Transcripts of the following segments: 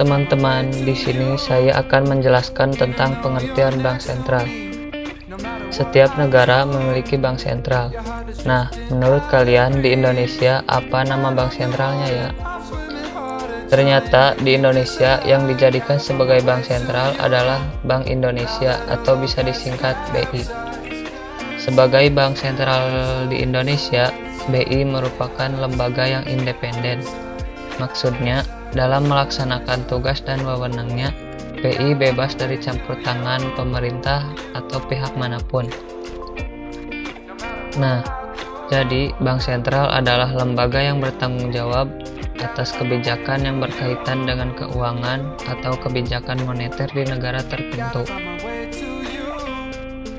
teman-teman, di sini saya akan menjelaskan tentang pengertian bank sentral. Setiap negara memiliki bank sentral. Nah, menurut kalian di Indonesia apa nama bank sentralnya ya? Ternyata di Indonesia yang dijadikan sebagai bank sentral adalah Bank Indonesia atau bisa disingkat BI. Sebagai bank sentral di Indonesia, BI merupakan lembaga yang independen. Maksudnya, dalam melaksanakan tugas dan wewenangnya, BI bebas dari campur tangan pemerintah atau pihak manapun. Nah, jadi bank sentral adalah lembaga yang bertanggung jawab atas kebijakan yang berkaitan dengan keuangan atau kebijakan moneter di negara tertentu.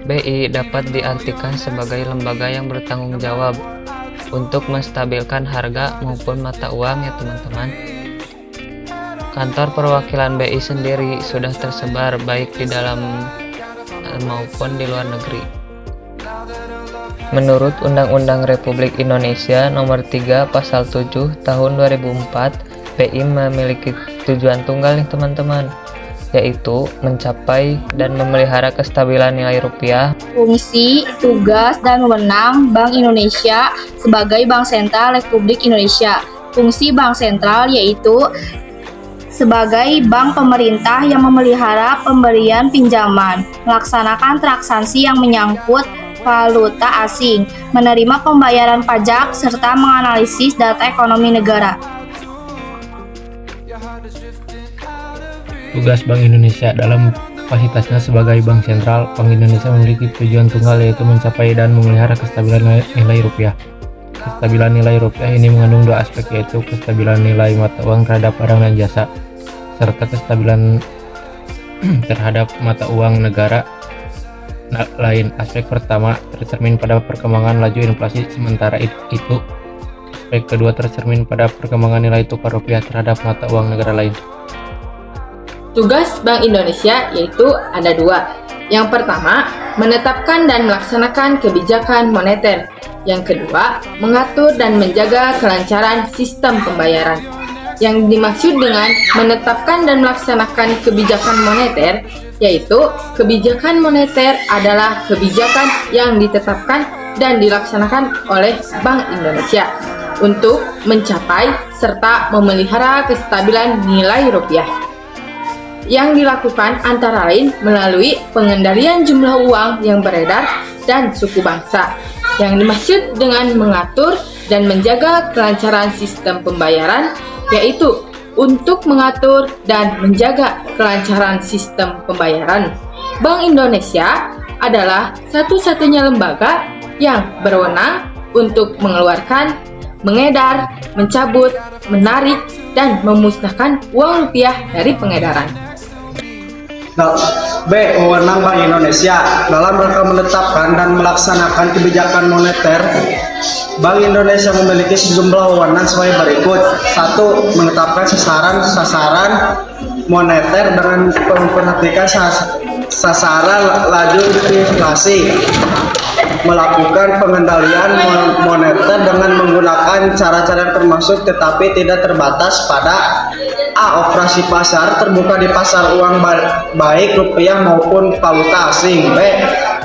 BI dapat diartikan sebagai lembaga yang bertanggung jawab untuk menstabilkan harga maupun mata uang ya teman-teman. Kantor perwakilan BI sendiri sudah tersebar baik di dalam maupun di luar negeri. Menurut Undang-Undang Republik Indonesia Nomor 3 Pasal 7 Tahun 2004, BI memiliki tujuan tunggal nih teman-teman, yaitu mencapai dan memelihara kestabilan nilai rupiah. Fungsi, tugas, dan wewenang Bank Indonesia sebagai Bank Sentral Republik Indonesia. Fungsi Bank Sentral yaitu sebagai bank pemerintah yang memelihara pemberian pinjaman, melaksanakan transaksi yang menyangkut valuta asing, menerima pembayaran pajak, serta menganalisis data ekonomi negara. Tugas Bank Indonesia dalam kapasitasnya sebagai bank sentral, Bank Indonesia memiliki tujuan tunggal yaitu mencapai dan memelihara kestabilan nilai rupiah. Kestabilan nilai rupiah ini mengandung dua aspek, yaitu kestabilan nilai mata uang terhadap barang dan jasa, serta kestabilan terhadap mata uang negara lain. Aspek pertama tercermin pada perkembangan laju inflasi, sementara itu aspek kedua tercermin pada perkembangan nilai tukar rupiah terhadap mata uang negara lain. Tugas Bank Indonesia yaitu ada dua. Yang pertama, menetapkan dan melaksanakan kebijakan moneter. Yang kedua, mengatur dan menjaga kelancaran sistem pembayaran. Yang dimaksud dengan menetapkan dan melaksanakan kebijakan moneter, yaitu kebijakan moneter adalah kebijakan yang ditetapkan dan dilaksanakan oleh Bank Indonesia untuk mencapai serta memelihara kestabilan nilai rupiah, yang dilakukan antara lain melalui pengendalian jumlah uang yang beredar dan suku bangsa. Yang dimaksud dengan mengatur dan menjaga kelancaran sistem pembayaran, yaitu untuk mengatur dan menjaga kelancaran sistem pembayaran. Bank Indonesia adalah satu-satunya lembaga yang berwenang untuk mengeluarkan, mengedar, mencabut, menarik, dan memusnahkan uang rupiah dari pengedaran. B. Wewenang Bank Indonesia dalam rangka menetapkan dan melaksanakan kebijakan moneter. Bank Indonesia memiliki sejumlah wewenang sebagai berikut. 1. Menetapkan sasaran moneter dengan memperhatikan sasaran laju inflasi. Melakukan pengendalian moneter dengan menggunakan cara-cara termasuk tetapi tidak terbatas pada A. Operasi pasar terbuka di pasar uang baik rupiah maupun valuta asing. B.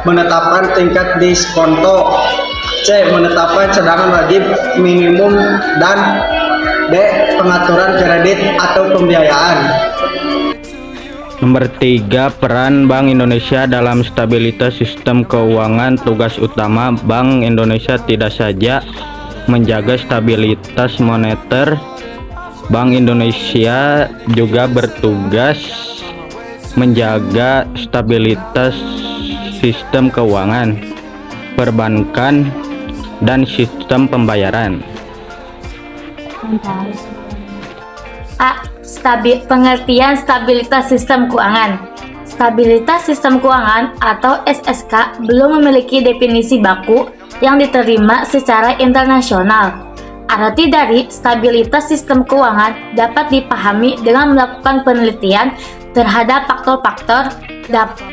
Menetapkan tingkat diskonto. C. Menetapkan cadangan wajib minimum. Dan D. Pengaturan kredit atau pembiayaan. Nomor 3, peran Bank Indonesia dalam stabilitas sistem keuangan. Tugas utama Bank Indonesia tidak saja menjaga stabilitas moneter, Bank Indonesia juga bertugas menjaga stabilitas sistem keuangan, perbankan, dan sistem pembayaran. A. Pengertian stabilitas sistem keuangan. Stabilitas sistem keuangan atau SSK belum memiliki definisi baku yang diterima secara internasional. Arti dari stabilitas sistem keuangan dapat dipahami dengan melakukan penelitian terhadap faktor-faktor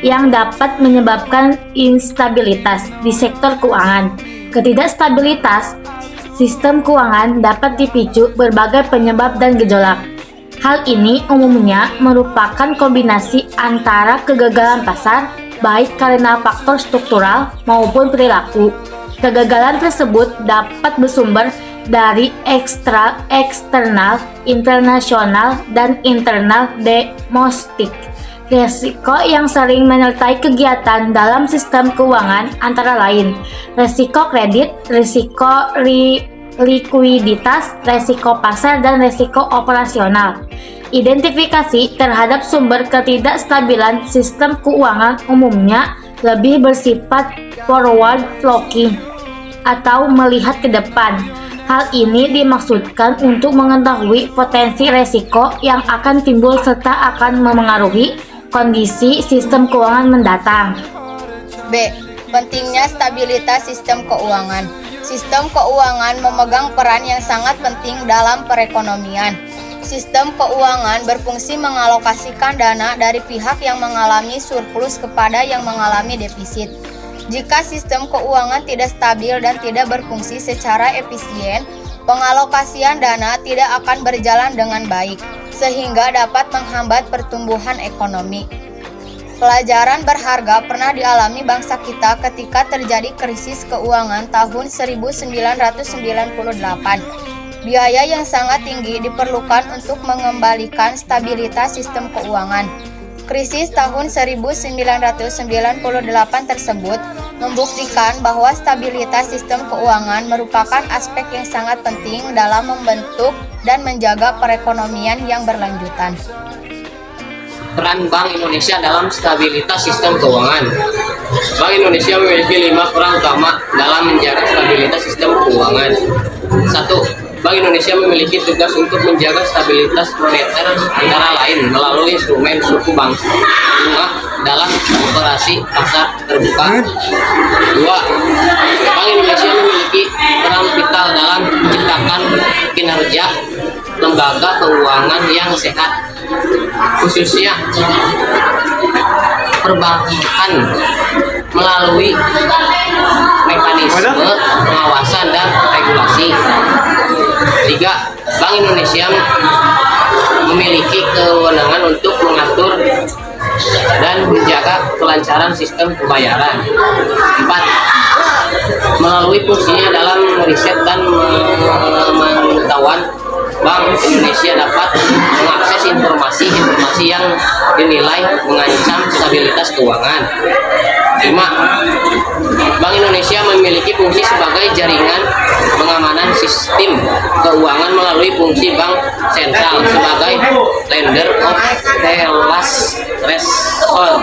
yang dapat menyebabkan instabilitas di sektor keuangan. Ketidakstabilitas sistem keuangan dapat dipicu berbagai penyebab dan gejolak. Hal ini umumnya merupakan kombinasi antara kegagalan pasar, baik karena faktor struktural maupun perilaku. Kegagalan tersebut dapat bersumber dari eksternal, internasional, dan internal domestik. Resiko yang sering menyertai kegiatan dalam sistem keuangan antara lain resiko kredit, risiko likuiditas, resiko pasar, dan resiko operasional. Identifikasi terhadap sumber ketidakstabilan sistem keuangan umumnya lebih bersifat forward-looking atau melihat ke depan. Hal ini dimaksudkan untuk mengetahui potensi resiko yang akan timbul serta akan memengaruhi kondisi sistem keuangan mendatang. B. Pentingnya stabilitas sistem keuangan. Sistem keuangan memegang peran yang sangat penting dalam perekonomian. Sistem keuangan berfungsi mengalokasikan dana dari pihak yang mengalami surplus kepada yang mengalami defisit. Jika sistem keuangan tidak stabil dan tidak berfungsi secara efisien, pengalokasian dana tidak akan berjalan dengan baik, sehingga dapat menghambat pertumbuhan ekonomi. Pelajaran berharga pernah dialami bangsa kita ketika terjadi krisis keuangan tahun 1998. Biaya yang sangat tinggi diperlukan untuk mengembalikan stabilitas sistem keuangan. Krisis tahun 1998 tersebut membuktikan bahwa stabilitas sistem keuangan merupakan aspek yang sangat penting dalam membentuk dan menjaga perekonomian yang berlanjutan. Peran Bank Indonesia dalam stabilitas sistem keuangan. Bank Indonesia memiliki 5 peran utama dalam menjaga stabilitas sistem keuangan. 1. Bank Indonesia memiliki tugas untuk menjaga stabilitas moneter antara lain melalui instrumen suku bunga dalam operasi pasar terbuka. 2. Bank Indonesia memiliki peran vital dalam menciptakan kinerja lembaga keuangan yang sehat, khususnya perbankan melalui mekanisme pengawasan dan regulasi. 3. Bank Indonesia memiliki kewenangan untuk mengatur dan menjaga kelancaran sistem pembayaran. 4. Melalui fungsinya dalam riset dan pengetahuan, Bank Indonesia dapat mengakses informasi yang dinilai mengancam stabilitas keuangan. 5. Bank Indonesia memiliki fungsi sebagai jaringan pengamanan sistem keuangan melalui fungsi bank sentral sebagai lender of the last resort.